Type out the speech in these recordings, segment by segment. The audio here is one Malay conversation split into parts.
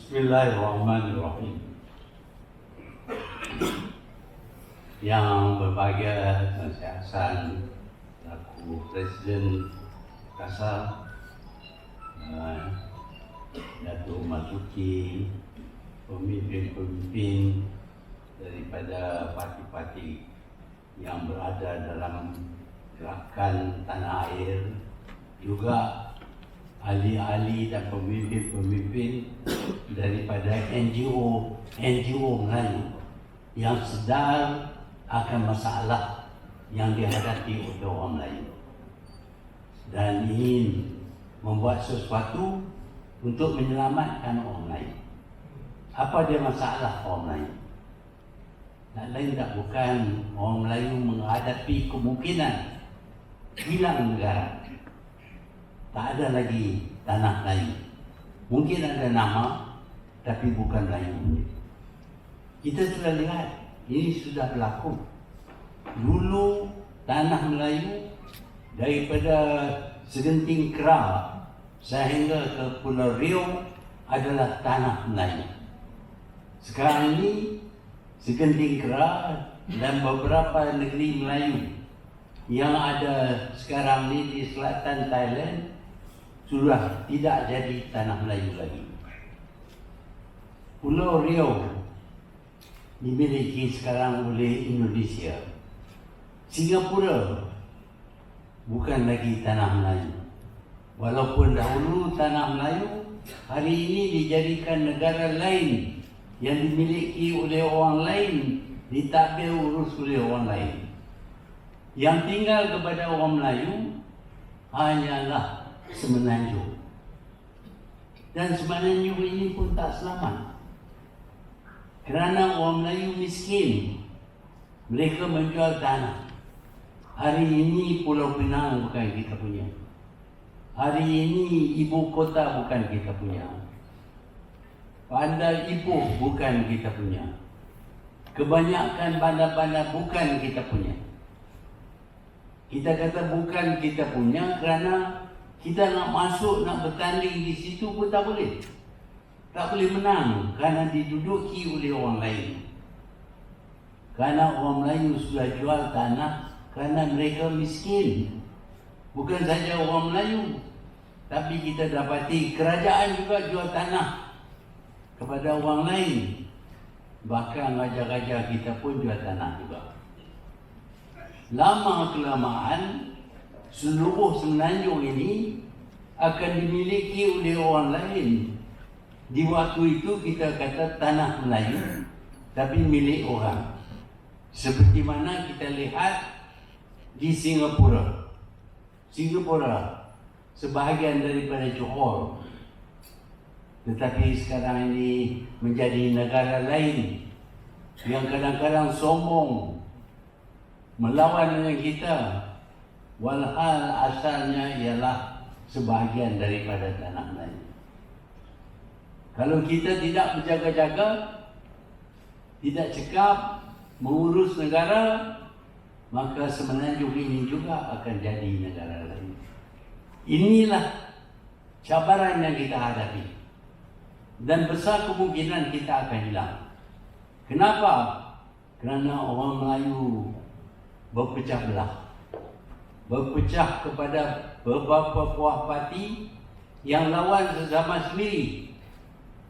Bismillahirrahmanirrahim. Yang berbahagia Tuan Syed Hassan selaku Presiden Kasar, Datuk Masuki, pemimpin-pemimpin daripada parti-parti yang berada dalam gerakan tanah air, juga ahli-ahli dan pemimpin-pemimpin daripada NGO Melayu yang sedar akan masalah yang dihadapi oleh orang Melayu dan ingin membuat sesuatu untuk menyelamatkan orang Melayu. Apa dia masalah orang Melayu? Tak lain tak bukan orang Melayu menghadapi kemungkinan hilang negara. Tak ada lagi tanah Melayu. Mungkin ada nama, tapi bukan Melayu. Kita sudah lihat, ini sudah berlaku. Dulu tanah Melayu daripada Segenting Kerak sehingga ke Pulau Riau adalah tanah Melayu. Sekarang ini Segenting Kerak dan beberapa negeri Melayu yang ada sekarang ini di selatan Thailand sudah tidak jadi tanah Melayu lagi. Pulau Riau dimiliki sekarang oleh Indonesia. Singapura bukan lagi tanah Melayu. Walaupun dahulu tanah Melayu, hari ini dijadikan negara lain yang dimiliki oleh orang lain, ditadbir urus oleh orang lain. Yang tinggal kepada orang Melayu hanyalah Semenanjung. Dan Semenanjung ini pun tak selamat. Kerana orang Melayu miskin, mereka menjual tanah. Hari ini Pulau Pinang bukan kita punya. Hari ini ibu kota bukan kita punya. Bandar Ipoh bukan kita punya. Kebanyakan bandar-bandar bukan kita punya. Kita kata bukan kita punya kerana kita nak masuk, nak bertanding di situ pun tak boleh. Tak boleh menang kerana diduduki oleh orang lain. Kerana orang Melayu sudah jual tanah kerana mereka miskin. Bukan saja orang Melayu, tapi kita dapati kerajaan juga jual tanah kepada orang lain. Bahkan raja-raja kita pun jual tanah juga. Lama-kelamaan seluruh Semenanjung ini akan dimiliki oleh orang lain. Di waktu itu kita kata tanah Melayu, tapi milik orang. Seperti mana kita lihat di Singapura. Singapura sebahagian daripada Johor, tetapi sekarang ini menjadi negara lain yang kadang-kadang sombong melawan dengan kita, walhal asalnya ialah sebahagian daripada tanah Melayu. Kalau kita tidak berjaga-jaga, tidak cekap mengurus negara, maka Semenanjung ini juga akan jadi negara lain. Inilah cabaran yang kita hadapi. Dan besar kemungkinan kita akan hilang. Kenapa? Kerana orang Melayu berpecah belah. Berpecah kepada beberapa buah parti yang lawan sesama sendiri.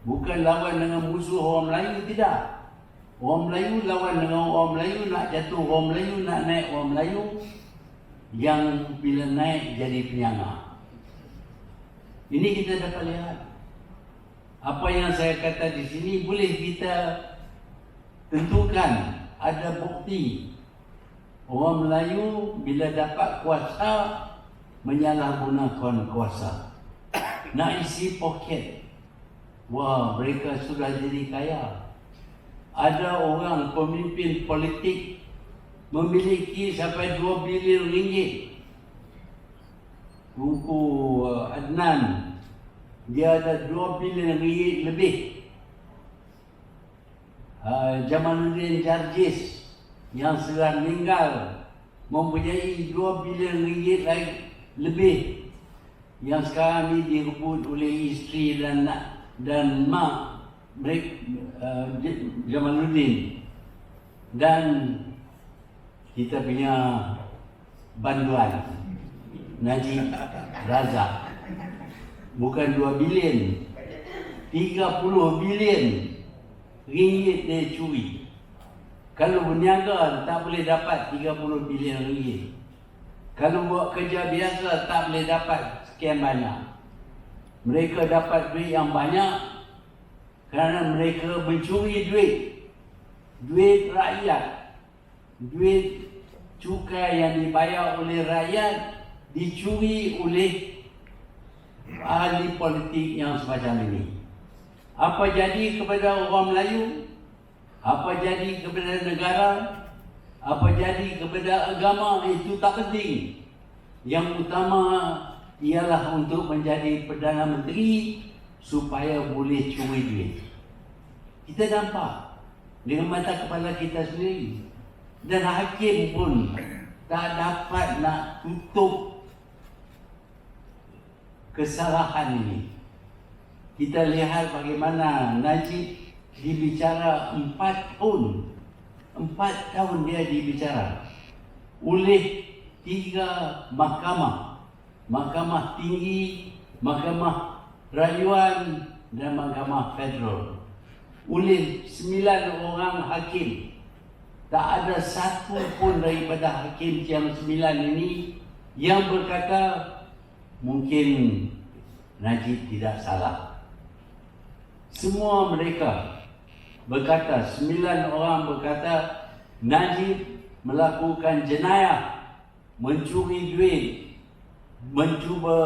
Bukan lawan dengan musuh orang Melayu, tidak. Orang Melayu lawan dengan orang Melayu, nak jatuh orang Melayu, nak naik orang Melayu, yang bila naik jadi penyangga. Ini kita dapat lihat. Apa yang saya kata di sini boleh kita tentukan, ada bukti. Orang Melayu bila dapat kuasa menyalahgunakan kuasa. Nak isi poket. Wah, mereka sudah jadi kaya. Ada orang pemimpin politik memiliki sampai 2 bilion ringgit. Tunku Adnan, dia ada 2 bilion ringgit lebih. Jamaluddin Jarjis yang sudah meninggal mempunyai 2 bilion ringgit lebih, yang sekarang ini direbut oleh isteri dan mak Jamaluddin dan kita punya bantuan Najib Razak, bukan 2 bilion, 30 bilion ringgit dia curi. Kalau berniaga tak boleh dapat 30 bilion ringgit. Kalau buat kerja biasa tak boleh dapat sekian banyak. Mereka dapat duit yang banyak kerana mereka mencuri duit rakyat, duit cukai yang dibayar oleh rakyat dicuri oleh ahli politik yang semacam ini. Apa jadi kepada orang Melayu? Apa jadi kepada negara? Apa jadi kepada agama? Itu tak penting. Yang utama ialah untuk menjadi Perdana Menteri supaya boleh curi duit. Kita nampak dengan mata kepala kita sendiri. Dan hakim pun tak dapat nak tutup kesalahan ini. Kita lihat bagaimana Najib dibicara 4 tahun. 4 tahun dia dibicara oleh 3 mahkamah. Mahkamah Tinggi, Mahkamah Rayuan dan Mahkamah Federal. Oleh 9 orang hakim. Tak ada satu pun daripada hakim yang 9 ini yang berkata mungkin Najib tidak salah. Semua mereka berkata, 9 orang berkata Najib melakukan jenayah, mencuri duit, mencuba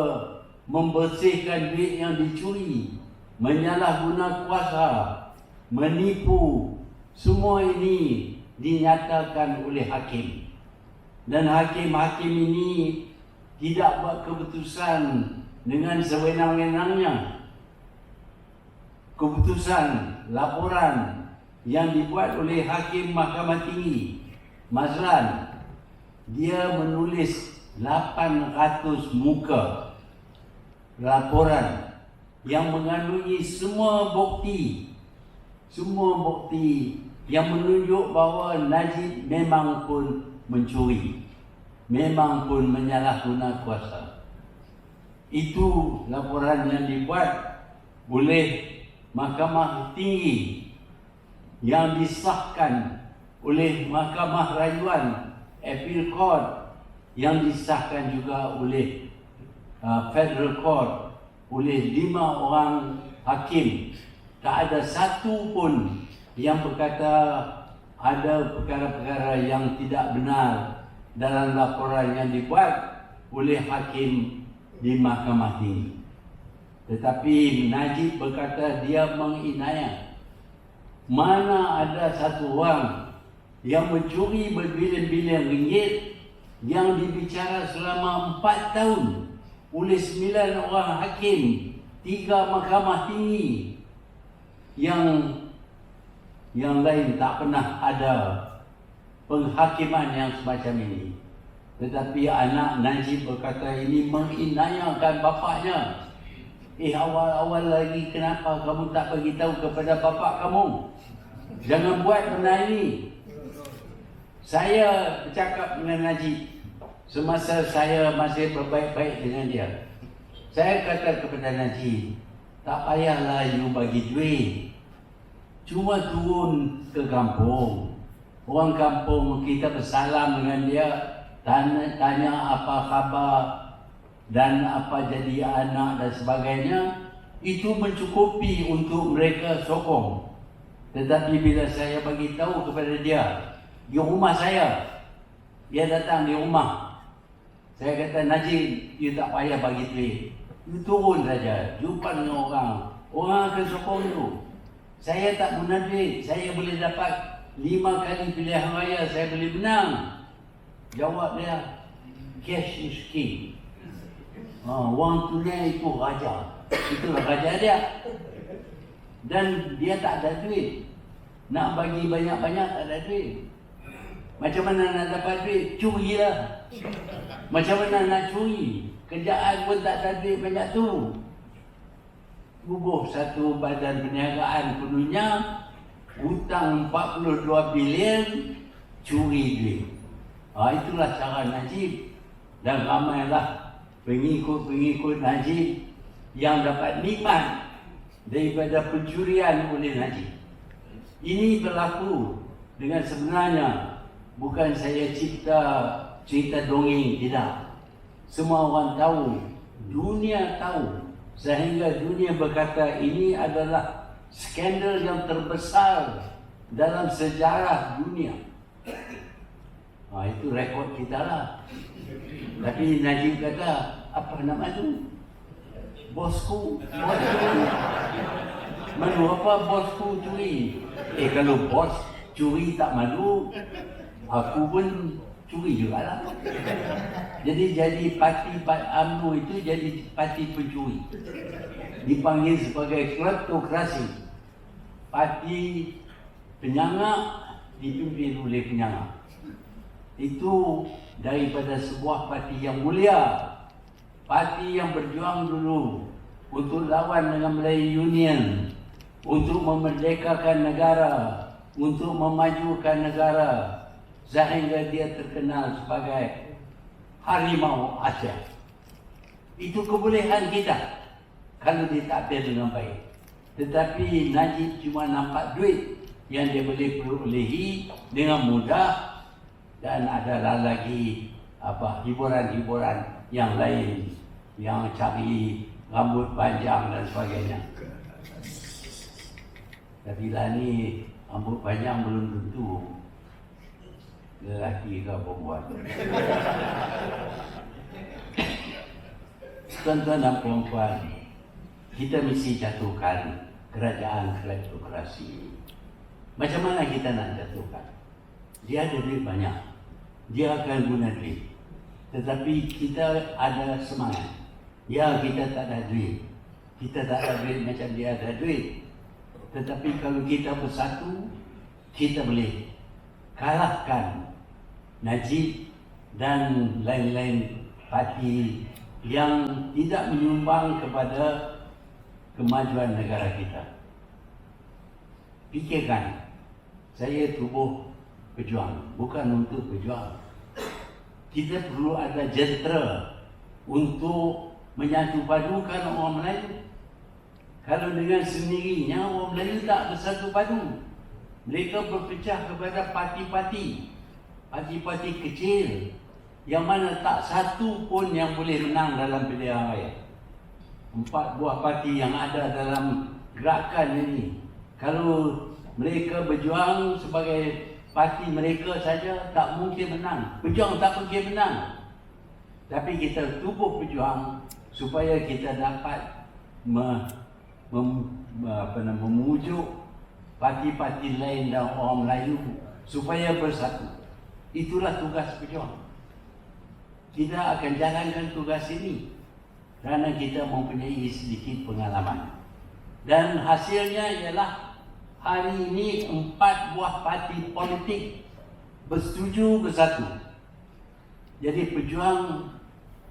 membersihkan duit yang dicuri, menyalahguna kuasa, menipu. Semua ini dinyatakan oleh hakim. Dan hakim-hakim ini tidak buat keputusan dengan sewenang-wenangnya. Keputusan, laporan yang dibuat oleh Hakim Mahkamah Tinggi Mazlan, dia menulis 800 muka laporan yang mengandungi semua bukti yang menunjuk bahawa Najib memang pun mencuri, memang pun menyalahguna kuasa. Itu laporan yang dibuat oleh Mahkamah Tinggi yang disahkan oleh Mahkamah Rayuan, Appeal Court, yang disahkan juga oleh Federal Court oleh 5 orang hakim. Tak ada satu pun yang berkata ada perkara-perkara yang tidak benar dalam laporan yang dibuat oleh hakim di Mahkamah Tinggi. Tetapi Najib berkata dia menginayah. Mana ada satu orang yang mencuri berbilion-bilion ringgit yang dibicara selama 4 tahun oleh 9 orang hakim, 3 mahkamah tinggi, yang lain tak pernah ada penghakiman yang semacam ini. Tetapi anak Najib berkata ini menginayahkan bapaknya. Awal-awal lagi kenapa kamu tak bagi tahu kepada bapak kamu? Jangan buat benda ini. Saya bercakap dengan Najib semasa saya masih berbaik-baik dengan dia. Saya kata kepada Najib, tak payahlah you bagi duit. Cuma turun ke kampung. Orang kampung kita bersalam dengan dia, tanya apa khabar dan apa jadi anak dan sebagainya. Itu mencukupi untuk mereka sokong. Tetapi bila saya bagi tahu kepada dia di rumah saya, dia datang di rumah, saya kata, Najib, you tak payah bagi duit, you turun saja, jumpa dengan orang akan sokong you. Saya tak guna duit, saya boleh dapat 5 kali pilihan raya, saya boleh menang. Jawab dia, cash is king. Wang tunai itu raja. Itulah raja dia. Dan dia tak ada duit. Nak bagi banyak-banyak tak ada duit. Macam mana nak dapat duit? Curilah. Macam mana nak curi? Kerjaan pun tak ada duit banyak tu. tubuh satu badan perniagaan penuhnya, hutang 42 bilion, curi duit. Itulah cara Najib. Dan ramailah pengikut-pengikut Najib yang dapat nikmat daripada pencurian oleh Najib. Ini berlaku dengan sebenarnya, bukan saya cerita dongeng, tidak. Semua orang tahu, dunia tahu, sehingga dunia berkata ini adalah skandal yang terbesar dalam sejarah dunia. Itu rekod kita lah. Tapi Najib kata, apa nama tu? Bosku. Malu apa bosku curi? Kalau bos curi tak malu, aku pun curi juga lah. Jadi parti UMNO itu jadi parti pencuri. Dipanggil sebagai kleptokrasi. Parti penyangak dipimpin oleh penyangak. Itu daripada sebuah parti yang mulia, parti yang berjuang dulu untuk lawan dengan Melayu Union, untuk memerdekakan negara, untuk memajukan negara, sehingga dia terkenal sebagai harimau Aceh. Itu kebolehan kita kalau ditakdir dengan baik. Tetapi Najib cuma nampak duit yang dia boleh perolehi dengan mudah. Dan adalah lagi hiburan-hiburan yang lain, yang cari rambut panjang dan sebagainya. Tapi lah ni rambut panjang belum tentu lelaki ke perempuan. Tuan-tuan dan perempuan, kita mesti jatuhkan kerajaan kleptokrasi. Macam mana kita nak jatuhkan? Dia ada duit banyak, dia akan guna duit. Tetapi kita ada semangat. Ya, kita tak ada duit, kita tak ada duit macam dia ada duit. Tetapi kalau kita bersatu, kita boleh kalahkan Najib dan lain-lain parti yang tidak menyumbang kepada kemajuan negara kita. Fikirkan, saya tubuh pejuang, bukan untuk pejuang. Kita perlu ada jentera untuk menyatu padukan orang Melayu. Kalau dengan sendirinya orang Melayu tak bersatu padu, mereka berpecah kepada parti-parti kecil yang mana tak satu pun yang boleh menang dalam pilihan raya. 4 buah parti yang ada dalam gerakan ini, kalau mereka berjuang sebagai parti mereka saja, tak mungkin menang. Pejuang tak mungkin menang. Tapi kita tubuh pejuang supaya kita dapat memujuk parti-parti lain dan orang Melayu supaya bersatu. Itulah tugas pejuang. Kita akan jalankan tugas ini kerana kita mempunyai sedikit pengalaman. Dan hasilnya ialah hari ini 4 buah parti politik bersetuju bersatu. Jadi pejuang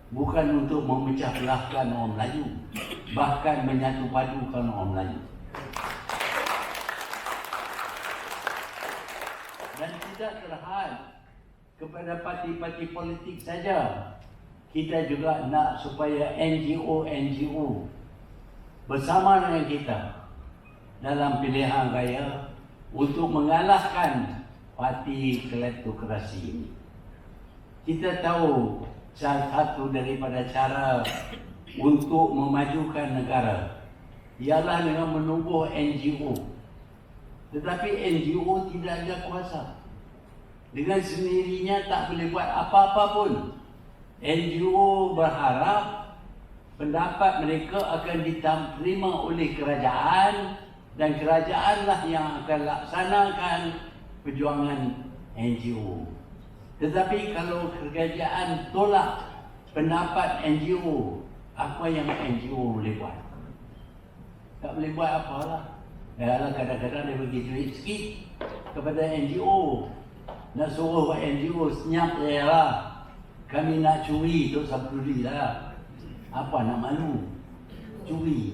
bukan untuk memecah belahkan orang Melayu, bahkan menyatu padukan orang Melayu. Dan tidak terhad kepada parti-parti politik saja. Kita juga nak supaya NGO bersama dengan kita dalam pilihan raya untuk mengalahkan parti kleptokrasi ini. Kita tahu salah satu daripada cara untuk memajukan negara ialah dengan menubuh NGO. Tetapi NGO tidak ada kuasa. Dengan sendirinya tak boleh buat apa-apa pun. NGO berharap pendapat mereka akan diterima oleh kerajaan dan kerajaanlah yang akan laksanakan perjuangan NGO. Tetapi kalau kerajaan tolak pendapat NGO, apa yang NGO boleh buat? Tak boleh buat apalah. Kadang-kadang dia bagi duit sikit kepada NGO. Nak suruh NGO senyap je lah. Kami nak curi tu tak peduli lah. Apa nak malu? Curi.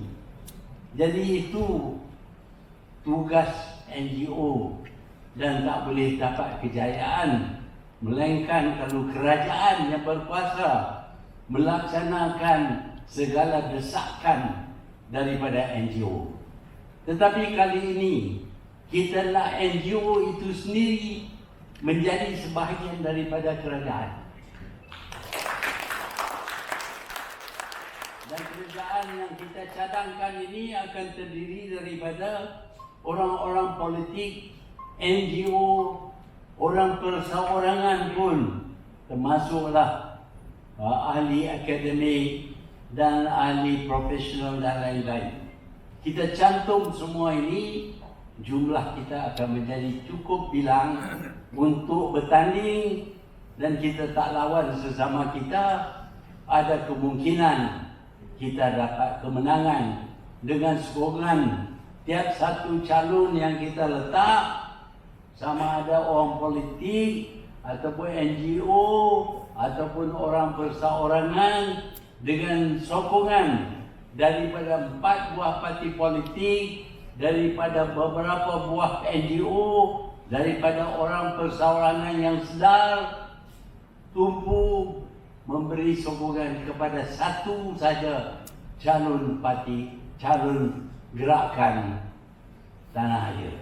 Jadi itu tugas NGO dan tak boleh dapat kejayaan melainkan kalau kerajaan yang berkuasa melaksanakan segala desakan daripada NGO. Tetapi kali ini kita nak NGO itu sendiri menjadi sebahagian daripada kerajaan. Dan kerajaan yang kita cadangkan ini akan terdiri daripada orang-orang politik, NGO, orang perseorangan pun, termasuklah ahli akademik dan ahli profesional dan lain-lain. Kita cantum semua ini, jumlah kita akan menjadi cukup bilang untuk bertanding dan kita tak lawan sesama kita. Ada kemungkinan kita dapat kemenangan dengan sokongan tiap satu calon yang kita letak, sama ada orang politik ataupun NGO ataupun orang perseorangan, dengan sokongan daripada 4 buah parti politik, daripada beberapa buah NGO, daripada orang perseorangan yang sedar, tumpu memberi sokongan kepada satu saja calon parti, calon gerakan tanah air.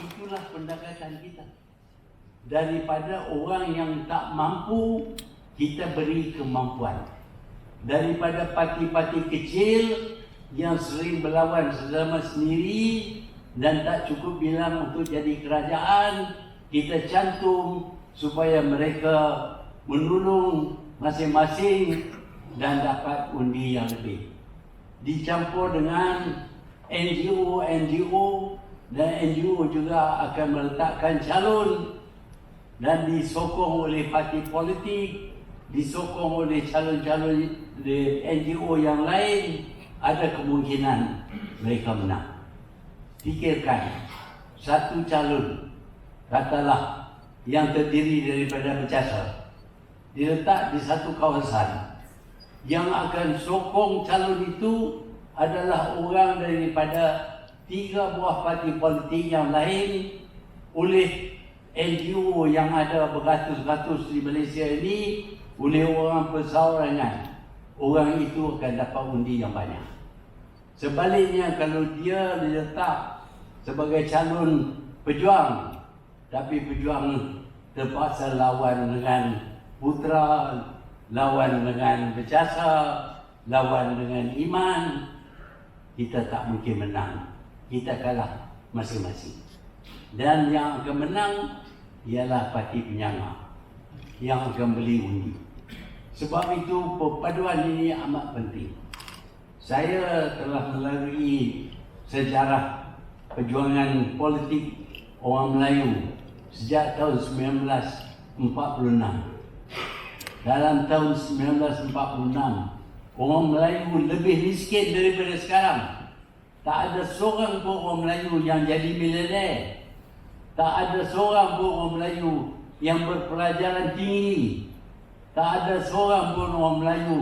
Itulah pendekatan kita. Daripada orang yang tak mampu, kita beri kemampuan. Daripada parti-parti kecil yang sering berlawan sesama sendiri dan tak cukup bilang untuk jadi kerajaan, kita cantum supaya mereka menolong masing-masing dan dapat undi yang lebih. Dicampur dengan NGO dan NGO juga akan meletakkan calon dan disokong oleh parti politik, disokong oleh calon-calon NGO yang lain, ada kemungkinan mereka menang. Fikirkan, satu calon, katalah yang terdiri daripada berjasa, diletak di satu kawasan. Yang akan sokong calon itu adalah orang daripada 3 buah parti politik yang lain, oleh NGO yang ada beratus-ratus di Malaysia ini, oleh orang perseorangan. Orang itu akan dapat undi yang banyak. Sebaliknya, kalau dia diletak sebagai calon pejuang, tapi pejuang terpaksa lawan dengan Putra, lawan dengan Berjasa, lawan dengan Iman, kita tak mungkin menang. Kita kalah masing-masing. Dan yang akan menang ialah parti penyangga yang akan beli undi. Sebab itu perpaduan ini amat penting. Saya telah melalui sejarah perjuangan politik orang Melayu sejak tahun 1946. Dalam tahun 1946, orang Melayu lebih miskin daripada sekarang. Tak ada seorang pun orang Melayu yang jadi milioner. Tak ada seorang pun orang Melayu yang berpelajaran tinggi. Tak ada seorang pun orang Melayu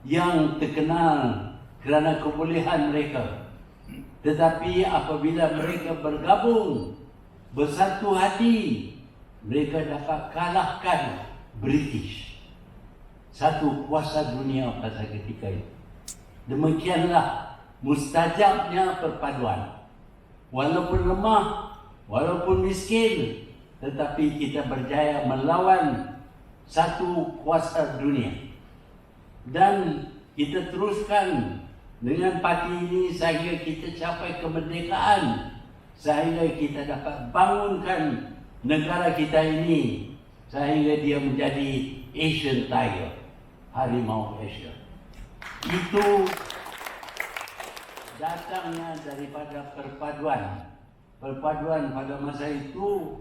yang terkenal kerana kebolehan mereka. Tetapi apabila mereka bergabung, bersatu hati, mereka dapat kalahkan British. Satu kuasa dunia pada ketika itu. Demikianlah mustajabnya perpaduan. Walaupun lemah, walaupun miskin, tetapi kita berjaya melawan satu kuasa dunia. Dan kita teruskan dengan parti ini sehingga kita capai kemerdekaan, sehingga kita dapat bangunkan negara kita ini sehingga dia menjadi Asian Tiger, harimau Asia. Itu datangnya daripada perpaduan. Perpaduan pada masa itu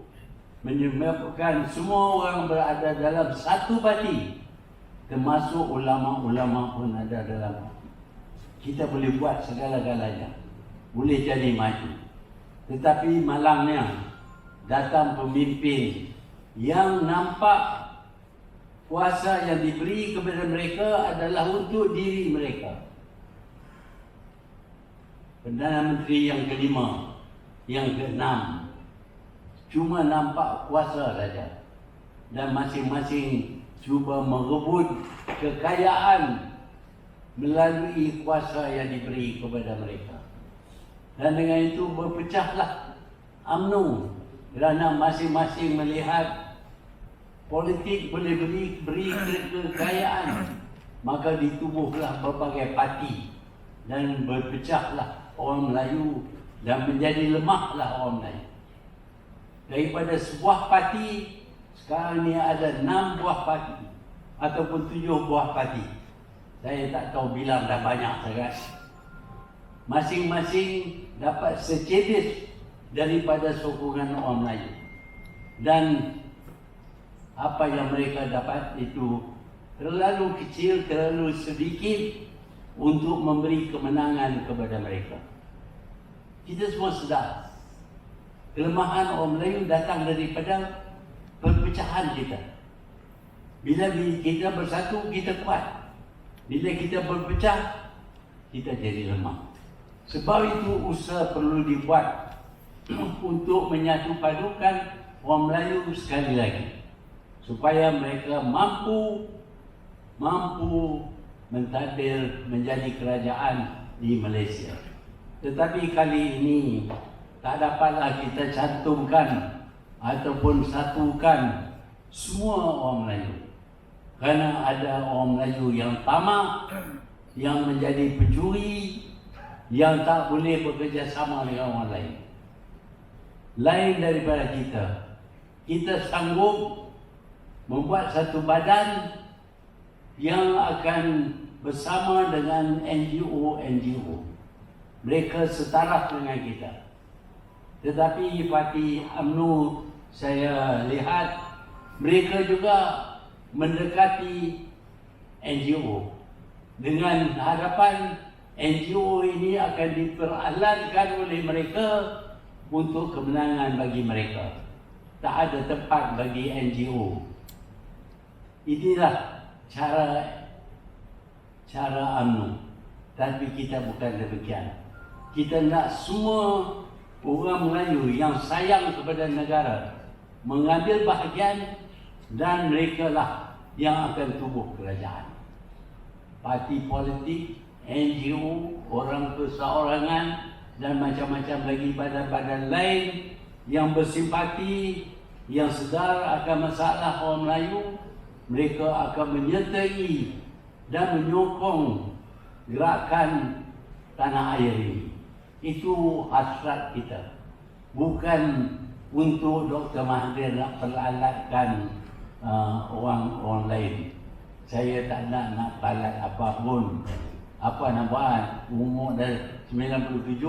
menyebabkan semua orang berada dalam satu parti, termasuk ulama-ulama pun ada dalam. Kita boleh buat segala-galanya, boleh jadi maju. Tetapi malangnya datang pemimpin yang nampak kuasa yang diberi kepada mereka adalah untuk diri mereka. Perdana Menteri yang kelima, yang keenam, cuma nampak kuasa saja. Dan masing-masing cuba merebut kekayaan melalui kuasa yang diberi kepada mereka. Dan dengan itu berpecahlah UMNO kerana masing-masing melihat politik boleh beri kekayaan, maka ditubuhlah berbagai parti dan berpecahlah orang Melayu dan menjadi lemahlah orang Melayu. Daripada sebuah parti, sekarang ni ada 6 buah parti ataupun 7 buah parti. Saya tak tahu bilang dah banyak sangat. Masing-masing dapat secedis daripada sokongan orang Melayu. Dan apa yang mereka dapat itu terlalu kecil, terlalu sedikit untuk memberi kemenangan kepada mereka. Kita semua sedar kelemahan orang Melayu datang daripada perpecahan kita. Bila kita bersatu, kita kuat. Bila kita berpecah, kita jadi lemah. Sebab itu usaha perlu dibuat untuk menyatu padukan orang Melayu sekali lagi, supaya mereka mampu mentadbir menjadi kerajaan di Malaysia. Tetapi kali ini tak dapatlah kita cantumkan ataupun satukan semua orang Melayu. Kerana ada orang Melayu yang tamak, yang menjadi pencuri, yang tak boleh bekerjasama dengan orang lain. Lain daripada kita sanggup membuat satu badan yang akan bersama dengan NGO. Mereka setara dengan kita. Tetapi parti UMNO saya lihat mereka juga mendekati NGO dengan harapan NGO ini akan diperalatkan oleh mereka untuk kemenangan bagi mereka. Tak ada tempat bagi NGO. Inilah cara UMNO. Tapi kita bukan demikian. Kita nak semua orang Melayu yang sayang kepada negara mengambil bahagian, dan mereka lah yang akan tubuh kerajaan. Parti politik, NGO, orang perseorangan dan macam-macam lagi badan-badan lain yang bersimpati, yang sedar akan masalah orang Melayu, mereka akan menyertai dan menyokong gerakan tanah air ini. Itu hasrat kita. Bukan untuk Dr. Mahathir nak peralatkan orang lain. Saya tak nak palat apapun. Apa nak buat? Umur dah 97.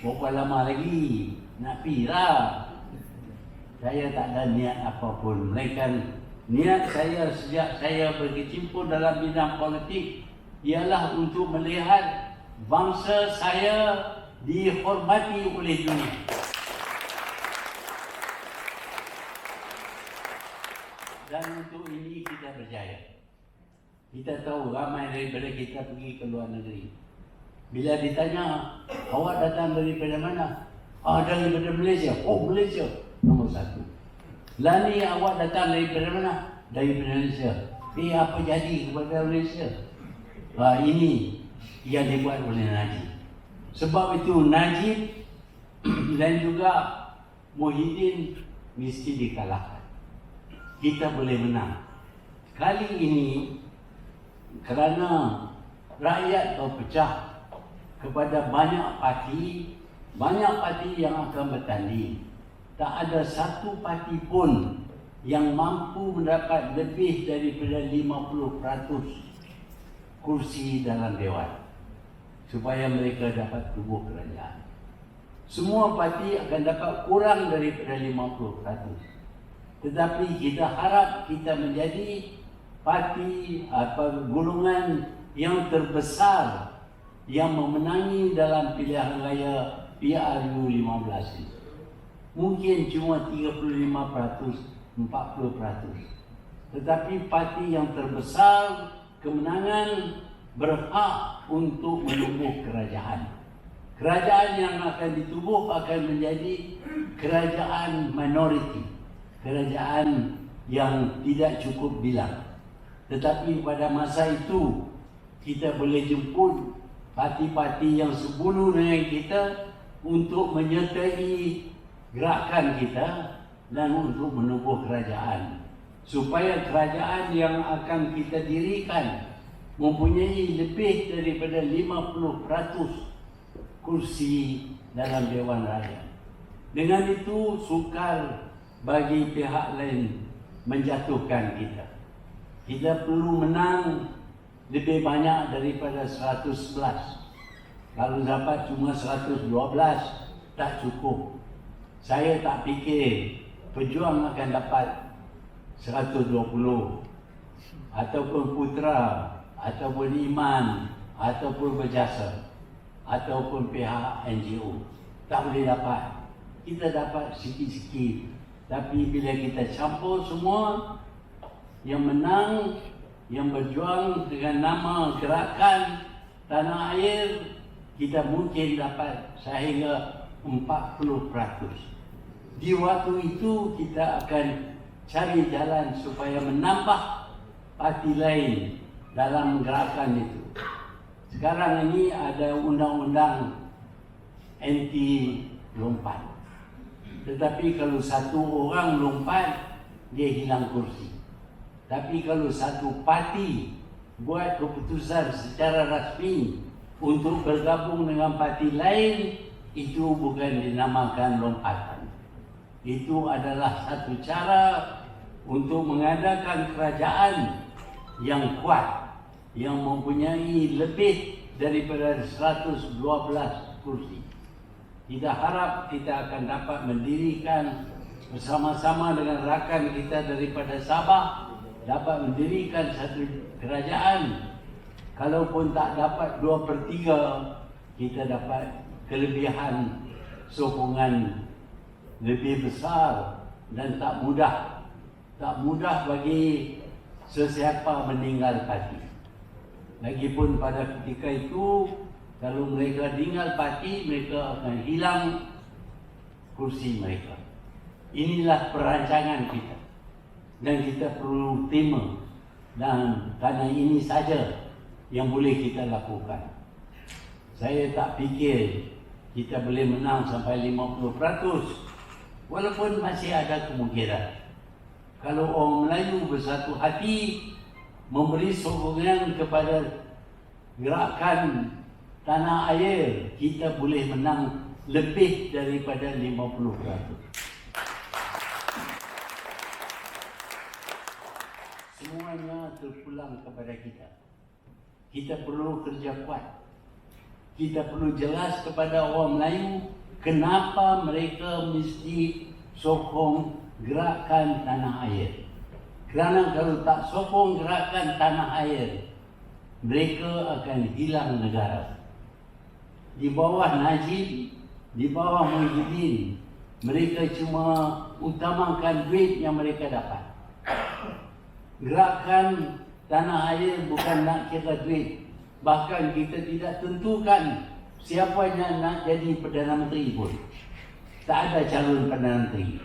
Berapa lama lagi? Nak pergi lah. Saya tak ada niat apapun. Melainkan niat saya sejak saya berkecimpung dalam bidang politik ialah untuk melihat bangsa saya dihormati oleh dunia. Dan untuk ini kita berjaya. Kita tahu ramai daripada kita pergi ke luar negeri. Bila ditanya, awak datang daripada mana? Daripada Malaysia. Oh, Malaysia nombor 1. Lani, awak datang daripada mana? Daripada Malaysia. Apa jadi kepada Malaysia? Ini yang dibuat oleh Najib. Sebab itu Najib dan juga Muhyiddin mesti dikalahkan. Kita boleh menang. Kali ini kerana rakyat terpecah kepada banyak parti yang akan bertanding. Tak ada satu parti pun yang mampu mendapat lebih daripada 50% kursi dalam Dewan supaya mereka dapat tubuh kerajaan. Semua parti akan dapat kurang daripada 50%. Tetapi kita harap kita menjadi parti golongan yang terbesar yang memenangi dalam pilihan raya PRU 15 ini. Mungkin cuma 35%, 40%. Tetapi parti yang terbesar kemenangan berhak untuk menubuh kerajaan. Kerajaan yang akan ditubuh akan menjadi kerajaan minoriti, kerajaan yang tidak cukup bilang. Tetapi pada masa itu kita boleh jemput parti-parti yang sebunuh dengan kita untuk menyertai gerakan kita dan untuk menubuh kerajaan, supaya kerajaan yang akan kita dirikan mempunyai lebih daripada 50% kursi dalam Dewan Rakyat. Dengan itu sukar bagi pihak lain menjatuhkan kita. Kita perlu menang lebih banyak daripada 111. Kalau dapat cuma 112 tak cukup. Saya tak fikir Pejuang akan dapat 120 ataupun Putra ataupun Iman ataupun Berjasa ataupun pihak NGO. Tak boleh dapat. Kita dapat sikit-sikit. Tapi bila kita campur semua, yang menang, yang berjuang dengan nama gerakan Tanah Air, kita mungkin dapat sehingga 40%. Di waktu itu kita akan cari jalan supaya menambah parti lain dalam gerakan itu. Sekarang ini ada undang-undang anti lompat. Tetapi kalau satu orang lompat, dia hilang kursi. Tapi kalau satu parti buat keputusan secara rasmi untuk bergabung dengan parti lain, itu bukan dinamakan lompatan. Itu adalah satu cara untuk mengadakan kerajaan yang kuat, yang mempunyai lebih daripada 112 kursi. Kita harap kita akan dapat mendirikan bersama-sama dengan rakan kita daripada Sabah, dapat mendirikan satu kerajaan. Kalaupun tak dapat 2/3, kita dapat kelebihan sokongan lebih besar dan tak mudah bagi sesiapa meninggal parti. Lagipun pada ketika itu, kalau mereka tinggal parti, mereka akan hilang kursi mereka. Inilah perancangan kita. Dan kita perlu terima. Dan kerana ini saja yang boleh kita lakukan. Saya tak fikir kita boleh menang sampai 50%. Walaupun masih ada kemungkinan. Kalau orang Melayu bersatu hati memberi sokongan kepada gerakan Tanah Air, kita boleh menang lebih daripada 50%. Semuanya terpulang kepada kita. Kita perlu kerja kuat. Kita perlu jelas kepada orang Melayu kenapa mereka mesti sokong gerakan Tanah Air. Kerana kalau tak sokong gerakan Tanah Air, mereka akan hilang negara. Di bawah Najib, di bawah Muhyiddin, mereka cuma utamakan duit yang mereka dapat. Gerakan Tanah Air bukan nak kira duit. Bahkan kita tidak tentukan siapa yang nak jadi Perdana Menteri pun. Tak ada calon Perdana Menteri.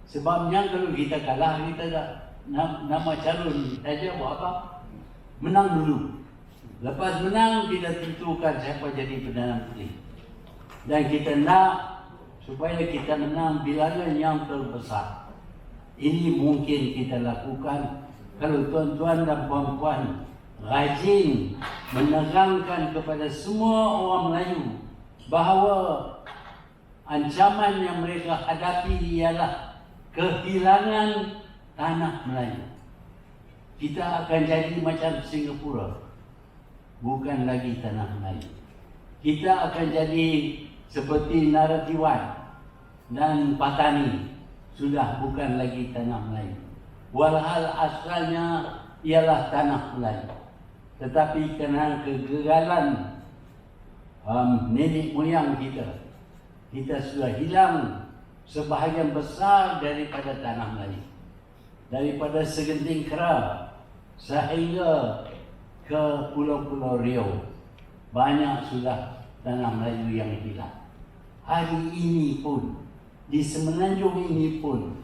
Sebabnya kalau kita kalah, kita dah nama calon saja buat apa? Menang dulu. Lepas menang, kita tentukan siapa jadi Perdana Menteri. Dan kita nak supaya kita menang bilangan yang terbesar. Ini mungkin kita lakukan kalau tuan-tuan dan puan-puan rajin menerangkan kepada semua orang Melayu bahawa ancaman yang mereka hadapi ialah kehilangan tanah Melayu. Kita akan jadi macam Singapura, bukan lagi tanah Melayu. Kita akan jadi seperti Naratiwan dan Patani, sudah bukan lagi tanah Melayu. Walhal asalnya ialah tanah Melayu. Tetapi kerana kegagalan nenek moyang kita sudah hilang sebahagian besar daripada tanah Melayu. daripada Segenting Kera sehingga ke Pulau-Pulau Riau. Banyak sudah tanah Melayu yang hilang. Hari ini pun, di Semenanjung ini pun,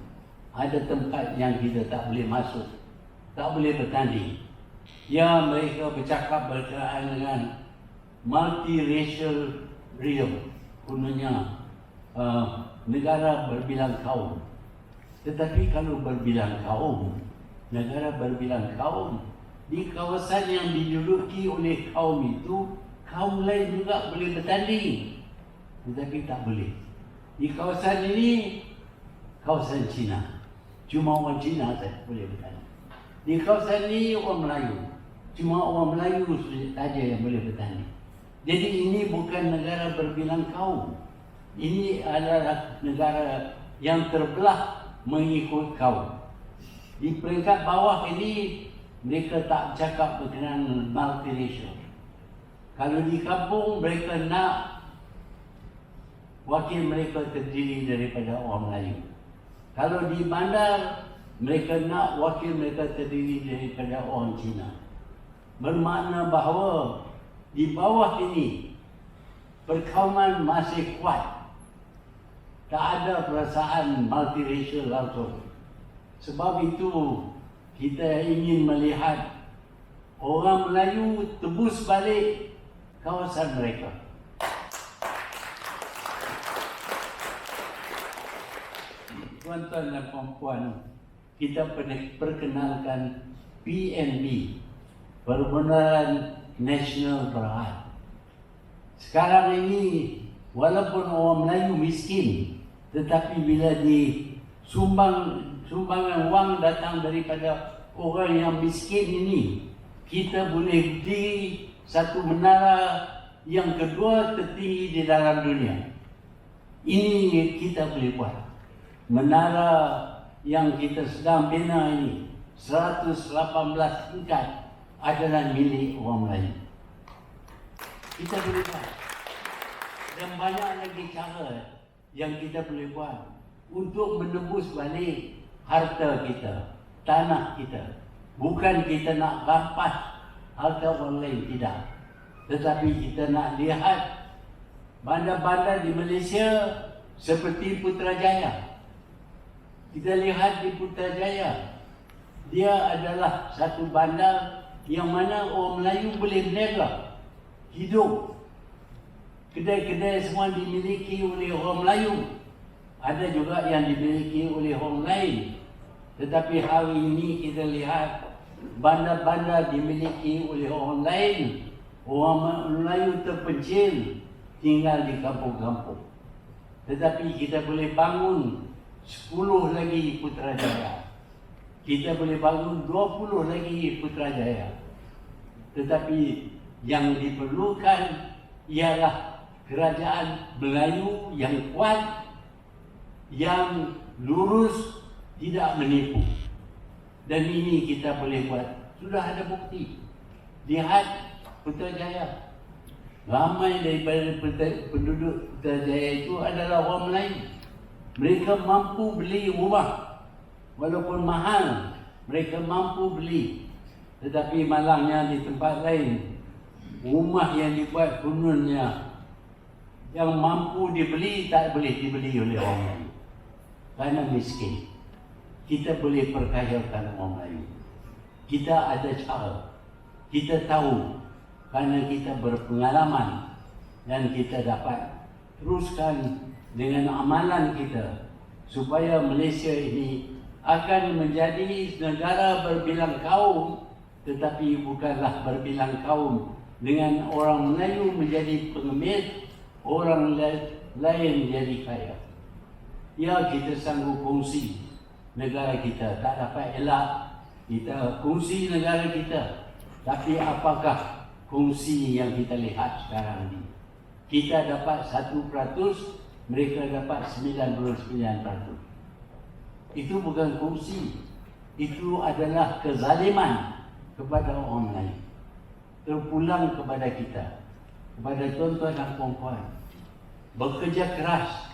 ada tempat yang kita tak boleh masuk, tak boleh bertanding. Ya, mereka bercakap berkaitan dengan multiracial realm, kononnya negara berbilang kaum. Tetapi kalau berbilang kaum, negara berbilang kaum, di kawasan yang diduduki oleh kaum itu, kaum lain juga boleh bertanding. Tetapi tak boleh. Di kawasan ini, kawasan Cina, cuma orang Cina saja boleh bertanding. Di kawasan ini orang Melayu, cuma orang Melayu saja yang boleh bertanding. Jadi ini bukan negara berbilang kaum. Ini adalah negara yang terbelah mengikut kaum. Di peringkat bawah ini, mereka tak cakap berkenaan multiracial. Kalau di kampung, mereka nak wakil mereka terdiri daripada orang Melayu. Kalau di bandar, mereka nak wakil mereka terdiri daripada orang Cina. Bermakna bahawa di bawah ini, perkauman masih kuat. Tak ada perasaan multiracial langsung. Sebab itu, kita ingin melihat orang Melayu tebus balik kawasan mereka. Tuan-tuan dan puan-puan, kita perkenalkan PNB, Perbenaran Nasional Berhad. Sekarang ini, walaupun orang Melayu miskin, tetapi bila sumbangan wang datang daripada orang yang miskin ini, kita boleh berdiri satu menara yang kedua tertinggi di dalam dunia. Ini kita boleh buat. Menara yang kita sedang bina ini, 118 tingkat, adalah milik orang Melayu. Kita boleh buat. Dan banyak lagi cara yang kita boleh buat untuk menebus balik harta kita, tanah kita. Bukan kita nak rampas harta orang lain, tidak. Tetapi kita nak lihat bandar-bandar di Malaysia seperti Putrajaya. Kita lihat di Putrajaya, dia adalah satu bandar yang mana orang Melayu boleh berniaga, hidup. Kedai-kedai semua dimiliki oleh orang Melayu. Ada juga yang dimiliki oleh orang lain. Tetapi hari ini kita lihat bandar-bandar dimiliki oleh orang lain. Orang Melayu terpencil tinggal di kampung-kampung. Tetapi kita boleh bangun 10 lagi Putrajaya. Kita boleh bangun 20 lagi Putrajaya. Tetapi yang diperlukan ialah kerajaan Melayu yang kuat, yang lurus, tidak menipu. Dan ini kita boleh buat. Sudah ada bukti. Lihat Putrajaya. Ramai daripada penduduk Putrajaya itu adalah orang Melayu. Mereka mampu beli rumah. Walaupun mahal, mereka mampu beli. Tetapi malangnya di tempat lain, rumah yang dibuat kononnya yang mampu dibeli tak boleh dibeli oleh orang Melayu. Kerana miskin. Kita boleh perkayakan orang Melayu. Kita ada cara. Kita tahu kerana kita berpengalaman dan kita dapat teruskan dengan amalan kita supaya Malaysia ini akan menjadi negara berbilang kaum, tetapi bukanlah berbilang kaum dengan orang Melayu menjadi pengemis, orang lain jadi kaya. Ya, kita sanggup kongsi negara kita, tak dapat elak kita kongsi negara kita. Tapi apakah kongsi yang kita lihat sekarang ini? Kita dapat 1%, mereka dapat 99%. Itu bukan kongsi. Itu adalah kezaliman kepada orang lain. Terpulang kepada kita, kepada tuan-tuan dan puan-puan. Bekerja keras,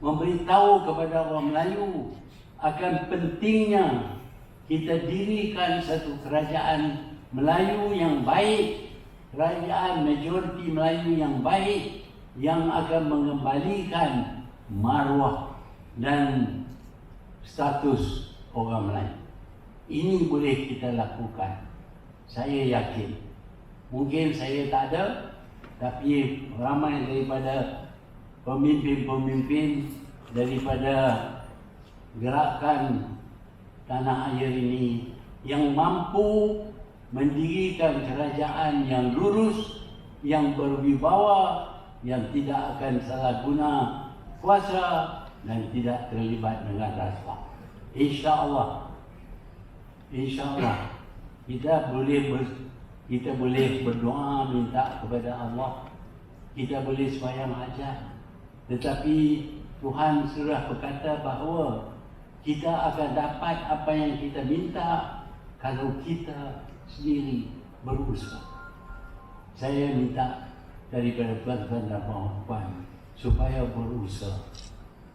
memberitahu kepada orang Melayu akan pentingnya kita dirikan satu kerajaan Melayu yang baik, kerajaan majoriti Melayu yang baik, yang akan mengembalikan maruah dan status orang Melayu. Ini boleh kita lakukan. Saya yakin. Mungkin saya tak ada, tapi ramai daripada pemimpin-pemimpin daripada gerakan tanah air ini yang mampu mendirikan kerajaan yang lurus, yang berwibawa, yang tidak akan salah guna kuasa dan tidak terlibat dengan rasuah. InsyaAllah kita boleh berdoa minta kepada Allah, kita boleh sembahyang hajat, tetapi Tuhan sudah berkata bahawa kita akan dapat apa yang kita minta kalau kita sendiri berusaha. Saya minta daripada tuan-tuan dan puan-puan supaya berusaha.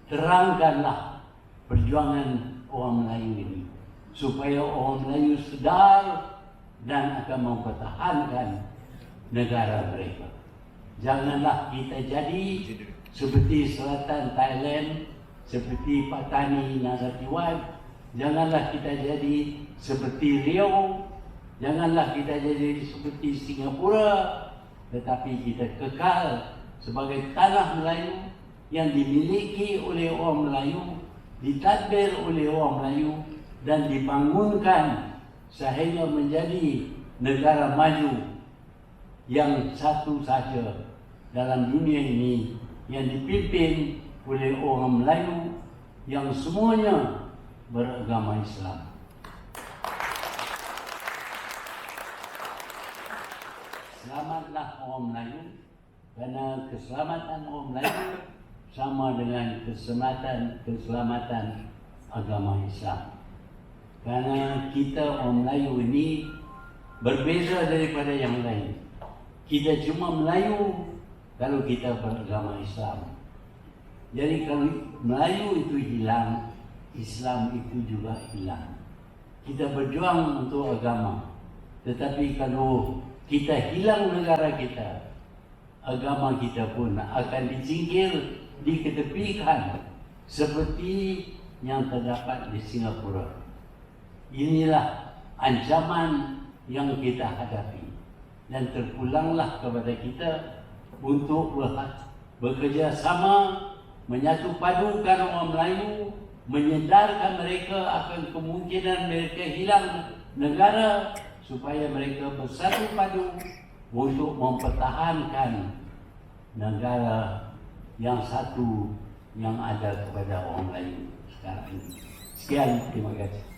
Terangkanlah perjuangan orang Melayu ini supaya orang Melayu sedar dan akan mempertahankan negara mereka. Janganlah kita jadi seperti selatan Thailand, seperti Patani Nasatiwan. Janganlah kita jadi seperti Riau. Janganlah kita jadi seperti Singapura. Tetapi kita kekal sebagai tanah Melayu yang dimiliki oleh orang Melayu, ditadbir oleh orang Melayu dan dibangunkan sehingga menjadi negara maju yang satu saja dalam dunia ini yang dipimpin oleh orang Melayu yang semuanya beragama Islam. Selamatlah orang Melayu, kerana keselamatan orang Melayu sama dengan keselamatan agama Islam. Kerana kita orang Melayu ini berbeza daripada yang lain. Kita cuma Melayu kalau kita beragama Islam. Jadi kalau Melayu itu hilang, Islam itu juga hilang. Kita berjuang untuk agama. Tetapi kalau kita hilang negara kita, agama kita pun akan disingkir, diketepikan seperti yang terdapat di Singapura. Inilah ancaman yang kita hadapi dan terpulanglah kepada kita untuk bekerja sama menyatu padukan orang Melayu, menyedarkan mereka akan kemungkinan mereka hilang negara supaya mereka bersatu padu untuk mempertahankan negara yang satu yang ada kepada orang Melayu sekarang ini. Sekian, terima kasih.